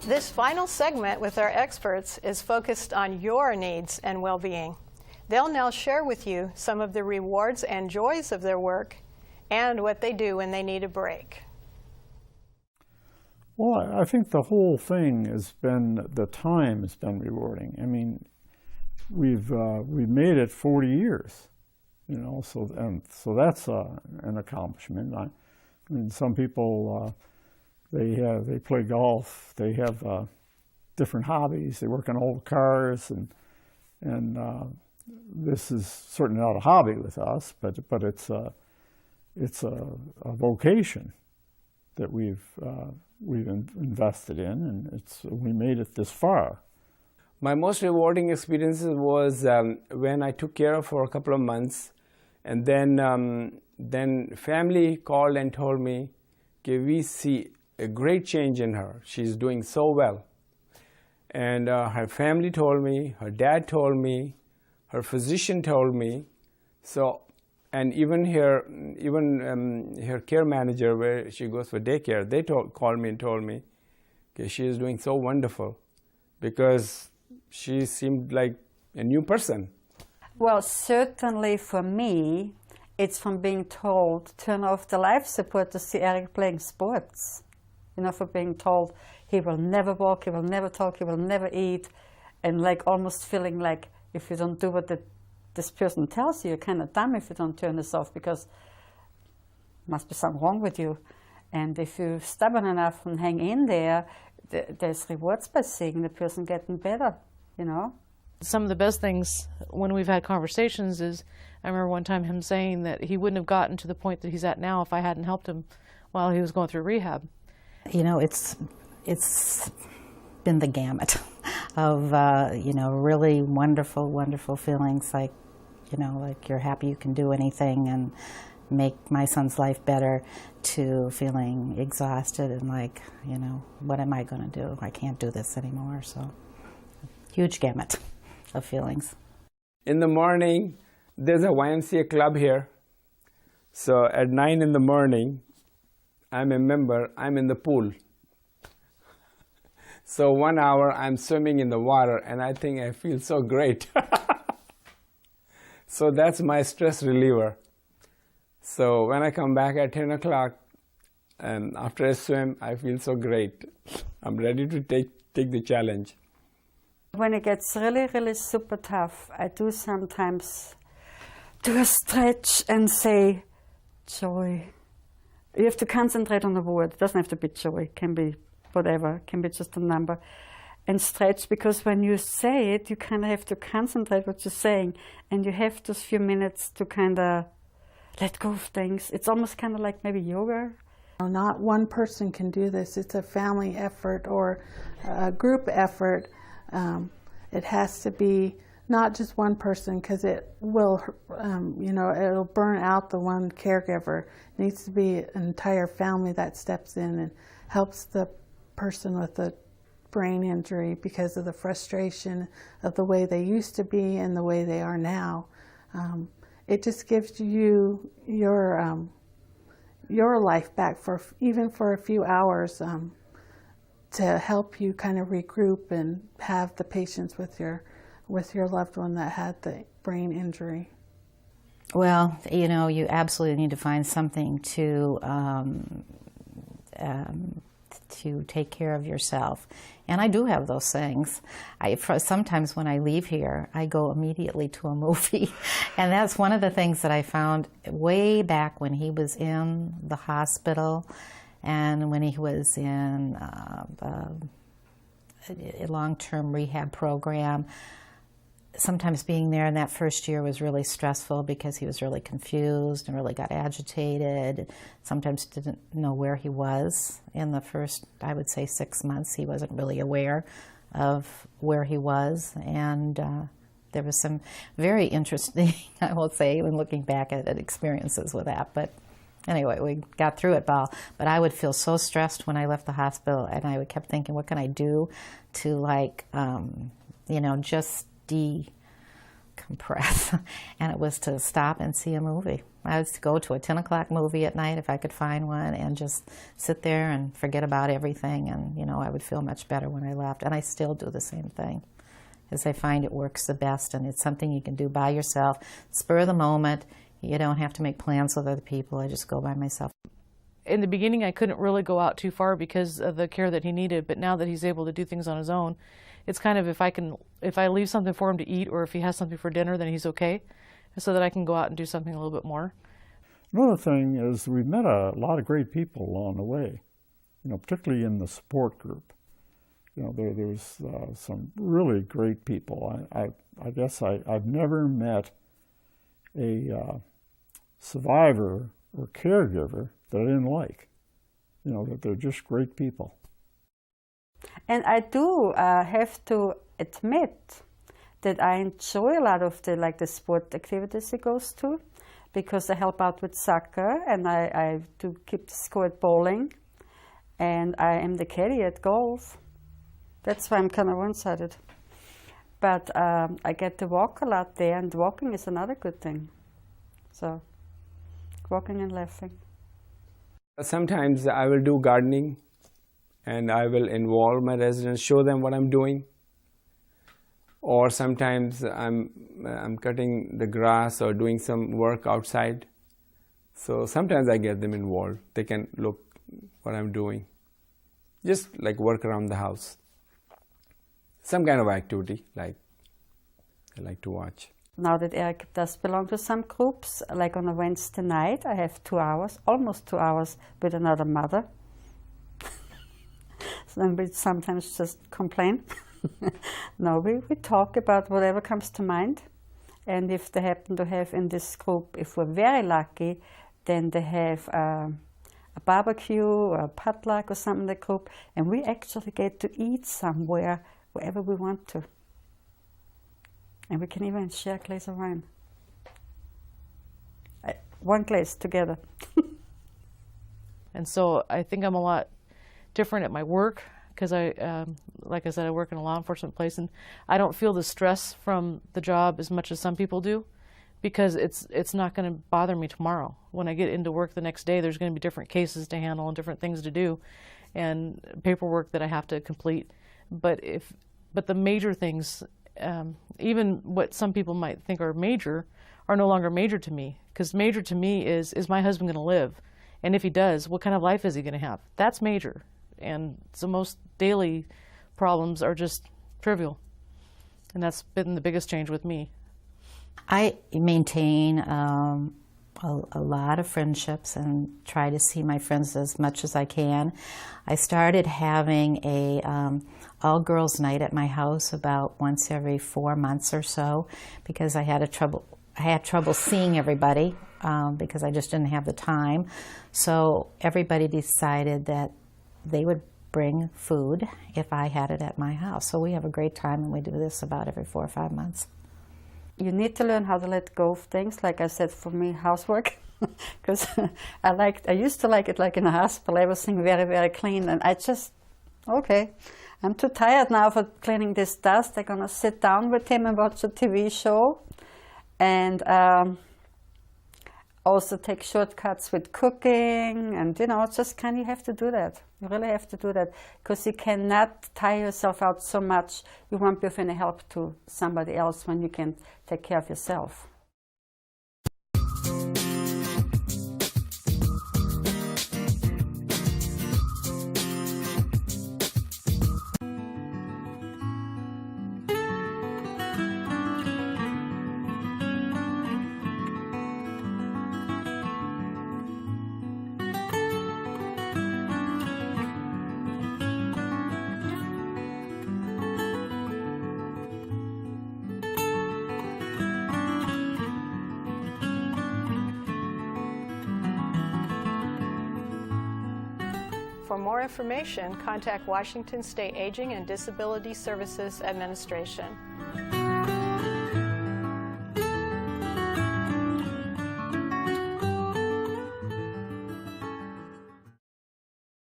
This final segment with our experts is focused on your needs and well-being. They'll now share with you some of the rewards and joys of their work and what they do when they need a break. Well, I think the whole thing has been, the time has been rewarding. I mean, we've made it 40 years, you know, so that's an accomplishment. I mean, some people, they play golf, they have different hobbies, they work on old cars, and this is certainly not a hobby with us, but it's a vocation that we've invested in, and we made it this far. My most rewarding experience was when I took care of her for a couple of months, and then family called and told me, okay, we see a great change in her. She's doing so well. And her family told me, her dad told me, her physician told me, so, and even her care manager, where she goes for daycare, they called me and told me, okay, she is doing so wonderful, because she seemed like a new person. Well, certainly for me, it's from being told, turn off the life support to see Eric playing sports. You know, for being told he will never walk, he will never talk, he will never eat, and like almost feeling like if you don't do what this person tells you, you're kind of dumb if you don't turn this off, because must be something wrong with you. And if you're stubborn enough and hang in there, there's rewards by seeing the person getting better, you know. Some of the best things when we've had conversations is, I remember one time him saying that he wouldn't have gotten to the point that he's at now if I hadn't helped him while he was going through rehab. You know, it's been the gamut of, you know, really wonderful, wonderful feelings, like, you know, like you're happy you can do anything and make my son's life better, to feeling exhausted and like, you know, what am I going to do? I can't do this anymore. So, huge gamut of feelings. In the morning, there's a YMCA club here. So at 9 in the morning, I'm a member, I'm in the pool. So 1 hour I'm swimming in the water, and I think I feel so great. So that's my stress reliever. So when I come back at 10 o'clock, and after I swim, I feel so great. I'm ready to take the challenge. When it gets really, really super tough, I do sometimes do a stretch and say, joy. You have to concentrate on the word. It doesn't have to be joy. It can be whatever. It can be just a number. And stretch, because when you say it, you kind of have to concentrate what you're saying. And you have those few minutes to kind of let go of things. It's almost kind of like maybe yoga. Not one person can do this. It's a family effort or a group effort. It has to be not just one person, because it will, you know, it'll burn out the one caregiver. It needs to be an entire family that steps in and helps the person with the brain injury because of the frustration of the way they used to be and the way they are now. It just gives you your life back for even for a few hours, to help you kind of regroup and have the patience with your loved one that had the brain injury. Well, you know, you absolutely need to find something to take care of yourself. And I do have those things. Sometimes when I leave here, I go immediately to a movie. And that's one of the things that I found way back when he was in the hospital and when he was in a long-term rehab program. Sometimes being there in that first year was really stressful because he was really confused and really got agitated. Sometimes didn't know where he was. In the first, I would say, 6 months, he wasn't really aware of where he was. And there was some very interesting, I will say, even looking back at experiences with that. But anyway, we got through it, But I would feel so stressed when I left the hospital, and I kept thinking, what can I do to, like, you know, just decompress, and it was to stop and see a movie. I was to go to a 10 o'clock movie at night if I could find one and just sit there and forget about everything, and you know, I would feel much better when I left. And I still do the same thing, because I find it works the best, and it's something you can do by yourself, spur of the moment. You don't have to make plans with other people. I just go by myself. In the beginning, I couldn't really go out too far because of the care that he needed, but now that he's able to do things on his own, it's kind of if I leave something for him to eat, or if he has something for dinner, then he's okay, so that I can go out and do something a little bit more. Another thing is we've met a lot of great people along the way, you know, particularly in the support group. You know, there's some really great people. I guess I've never met a survivor or caregiver that I didn't like. You know, that they're just great people. And I do have to admit that I enjoy a lot of the sport activities he goes to, because I help out with soccer, and I do keep the score at bowling, and I am the caddy at golf. That's why I'm kind of one-sided. But I get to walk a lot there, and walking is another good thing. So, walking and laughing. Sometimes I will do gardening, and I will involve my residents, show them what I'm doing. Or sometimes I'm cutting the grass or doing some work outside. So sometimes I get them involved. They can look what I'm doing. Just like work around the house. Some kind of activity like I like to watch. Now that Eric does belong to some groups, like on a Wednesday night, I have 2 hours, almost 2 hours, with another mother. So then we sometimes just complain. No, we talk about whatever comes to mind. And if they happen to have in this group, if we're very lucky, then they have a barbecue or a potluck or something in the group, and we actually get to eat somewhere, wherever we want to. And we can even share a glass of wine. One glass together. And so I think I'm a lot different at my work, because like I said, I work in a law enforcement place, and I don't feel the stress from the job as much as some people do, because it's not going to bother me tomorrow. When I get into work the next day, there's going to be different cases to handle and different things to do, and paperwork that I have to complete. But the major things, even what some people might think are major, are no longer major to me. Because major to me is my husband going to live? And if he does, what kind of life is he going to have? That's major. And so most daily problems are just trivial. And that's been the biggest change with me. I maintain a lot of friendships and try to see my friends as much as I can. I started having a all-girls night at my house about once every 4 months or so, because I had trouble seeing everybody because I just didn't have the time. So everybody decided that they would bring food if I had it at my house. So we have a great time, and we do this about every 4 or 5 months. You need to learn how to let go of things. Like I said, for me, housework, because I used to like it like in a hospital, everything very, very clean, and I just, okay, I'm too tired now for cleaning this dust. I'm gonna sit down with him and watch a TV show, and also take shortcuts with cooking, and you know, it's just kind of, you have to do that. You really have to do that, because you cannot tire yourself out so much. You won't be of any help to somebody else when you can take care of yourself. For more information, contact Washington State Aging and Disability Services Administration.